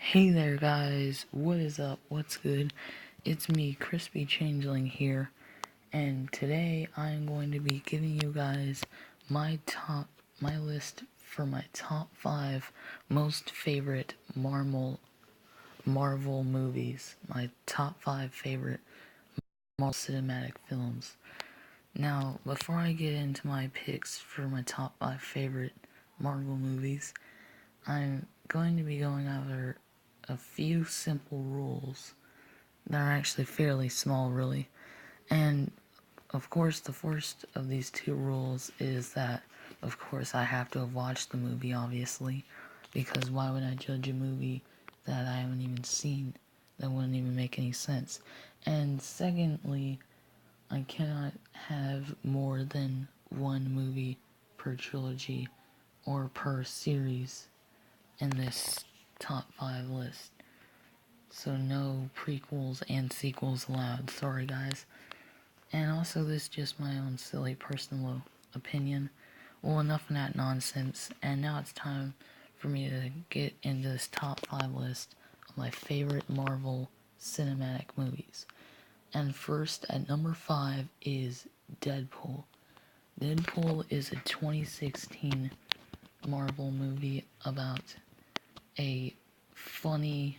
Hey there guys, what is up, what's good? It's me, Krispy Changeling here, and today I'm going to be giving you guys my list for my top 5 most favorite Marvel movies, my top 5 favorite Marvel cinematic films. Now, before I get into my picks for my top 5 favorite Marvel movies, I'm going to be going over a few simple rules that are actually fairly small, really. And of course, the first of these two rules is that, of course, I have to have watched the movie, obviously, because why would I judge a movie that I haven't even seen? That wouldn't even make any sense. And secondly, I cannot have more than one movie per trilogy or per series in this top 5 list. So no prequels and sequels allowed. Sorry guys. And also this is just my own silly personal opinion. Well, enough of that nonsense. And now it's time for me to get into this top 5 list of my favorite Marvel cinematic movies. And first at number 5 is Deadpool. Deadpool is a 2016 Marvel movie about a funny,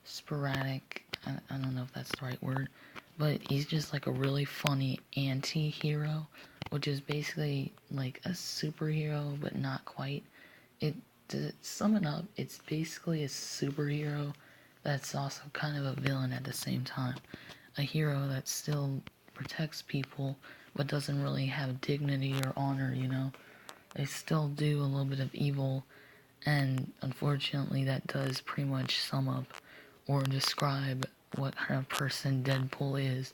sporadic, I don't know if that's the right word, but he's just like a really funny anti-hero, which is basically like a superhero, but not quite. To sum it up, it's basically a superhero that's also kind of a villain at the same time. A hero that still protects people, but doesn't really have dignity or honor, you know? They still do a little bit of evil, and unfortunately that does pretty much sum up or describe what kind of person Deadpool is.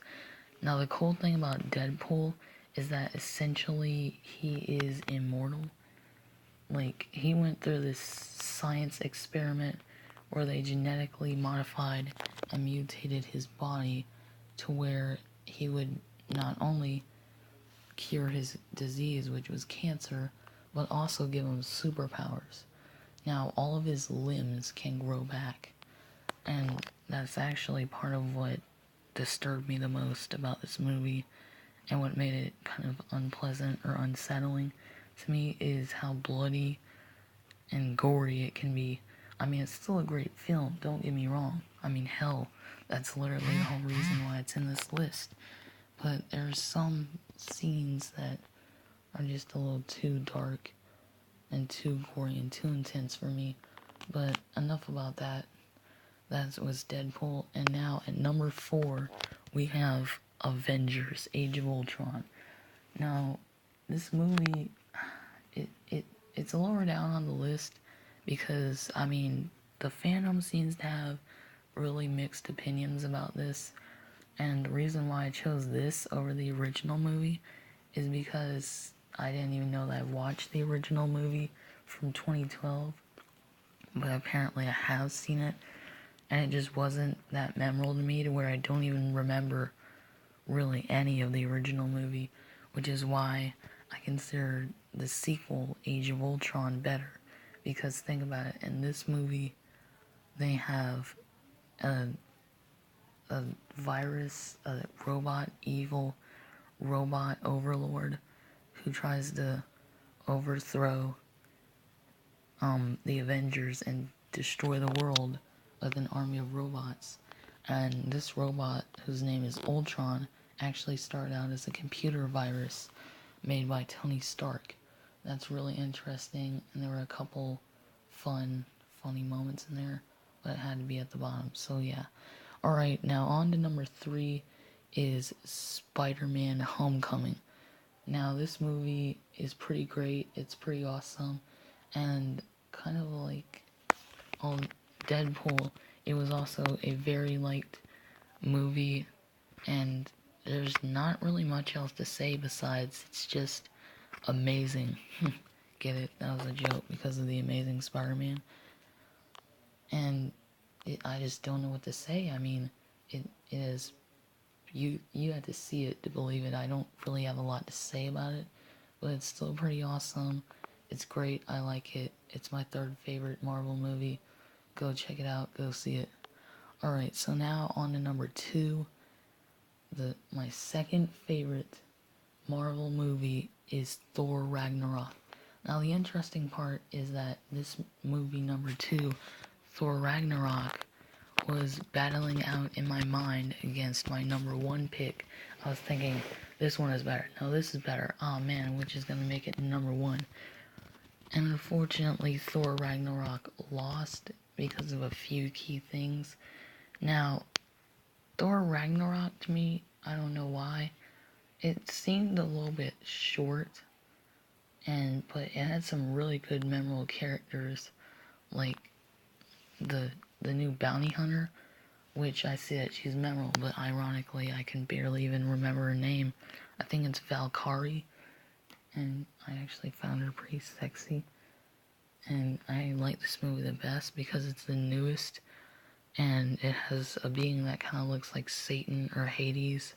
Now the cool thing about Deadpool is that essentially he is immortal. Like, he went through this science experiment where they genetically modified and mutated his body to where he would not only cure his disease, which was cancer, but also give him superpowers. Now, all of his limbs can grow back, and that's actually part of what disturbed me the most about this movie, and what made it kind of unpleasant or unsettling to me is how bloody and gory it can be. I mean, it's still a great film, don't get me wrong. I mean, hell, that's literally the whole reason why it's in this list. But there's some scenes that are just a little too dark and too gory and too intense for me. But enough about that. That was Deadpool. And now at number 4, we have Avengers: Age of Ultron. Now, this movie, it's lower down on the list because, I mean, the fandom seems to have really mixed opinions about this. And the reason why I chose this over the original movie is because I didn't even know that I watched the original movie from 2012. But apparently I have seen it, and it just wasn't that memorable to me to where I don't even remember really any of the original movie, which is why I consider the sequel, Age of Ultron, better. Because think about it, in this movie, they have a, a virus, a evil robot overlord who tries to overthrow the Avengers and destroy the world with an army of robots. And this robot, whose name is Ultron, actually started out as a computer virus made by Tony Stark. That's really interesting, and there were a couple funny moments in there, but it had to be at the bottom, so yeah. Alright, now on to number 3 is Spider-Man Homecoming. Now this movie is pretty great, it's pretty awesome, and kind of like Deadpool, it was also a very liked movie, and there's not really much else to say besides it's just amazing. Get it? That was a joke because of the Amazing Spider-Man. And I just don't know what to say. I mean, it is, you had to see it to believe it. I don't really have a lot to say about it, but it's still pretty awesome. It's great. I like it. It's my third favorite Marvel movie. go check it out, go see it. Alright, so now on to number 2. My second favorite Marvel movie is Thor Ragnarok. Now the interesting part is that this movie number 2, Thor Ragnarok, was battling out in my mind against my number 1 pick. I was thinking, this one is better. No, this is better. Oh man, which is gonna make it number 1? And unfortunately, Thor Ragnarok lost because of a few key things. Now, Thor Ragnarok to me, I don't know why, it seemed a little bit short, but it had some really good memorable characters, like the new bounty hunter, which I see that she's memorable, but ironically I can barely even remember her name. I think it's Valkyrie, and I actually found her pretty sexy. And I like this movie the best because it's the newest, and it has a being that kind of looks like Satan or Hades.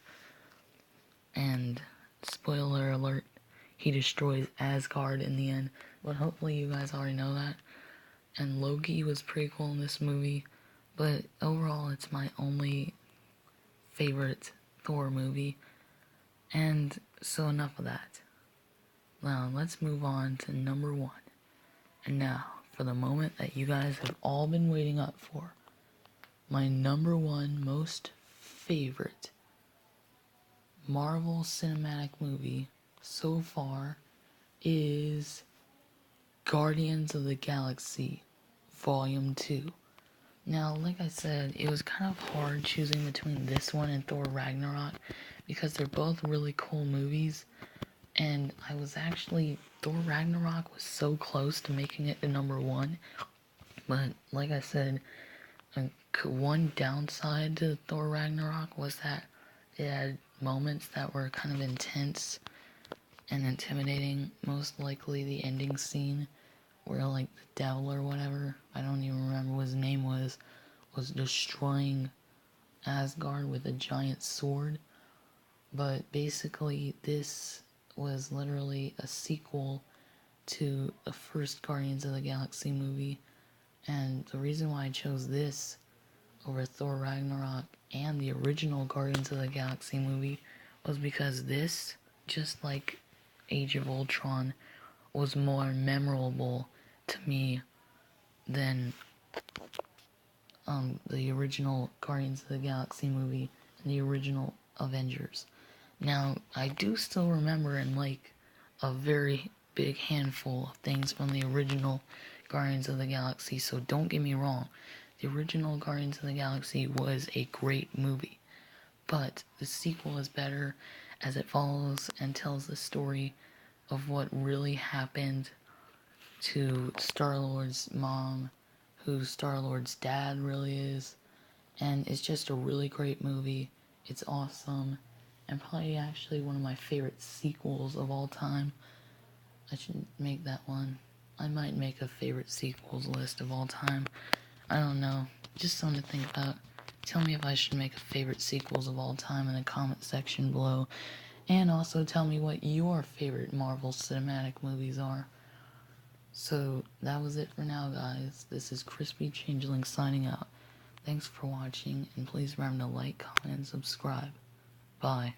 And spoiler alert, he destroys Asgard in the end, but hopefully you guys already know that. And Loki was pretty cool in this movie, but overall it's my only favorite Thor movie. And so enough of that. Now let's move on to number 1. And now, for the moment that you guys have all been waiting up for, my number 1 most favorite Marvel Cinematic movie so far is Guardians of the Galaxy Volume 2. Now, like I said, it was kind of hard choosing between this one and Thor Ragnarok because they're both really cool movies, and Thor Ragnarok was so close to making it to number 1, but like I said, one downside to Thor Ragnarok was that it had moments that were kind of intense and intimidating. Most likely the ending scene where like the devil or whatever, I don't even remember what his name was destroying Asgard with a giant sword. But basically this was literally a sequel to the first Guardians of the Galaxy movie, and the reason why I chose this over Thor Ragnarok and the original Guardians of the Galaxy movie was because this, just like Age of Ultron, was more memorable to me than the original Guardians of the Galaxy movie and the original Avengers. Now, I do still remember and like a very big handful of things from the original Guardians of the Galaxy, so don't get me wrong. The original Guardians of the Galaxy was a great movie, but the sequel is better as it follows and tells the story of what really happened to Star-Lord's mom, who Star-Lord's dad really is, and it's just a really great movie. It's awesome, and probably actually one of my favorite sequels of all time. I should make that one. I might make a favorite sequels list of all time. I don't know, just something to think about. Tell me if I should make a favorite sequels of all time in the comment section below, and also tell me what your favorite Marvel Cinematic movies are. So, that was it for now, guys. This is Krispy Changeling signing out. Thanks for watching, and please remember to like, comment, and subscribe. Bye.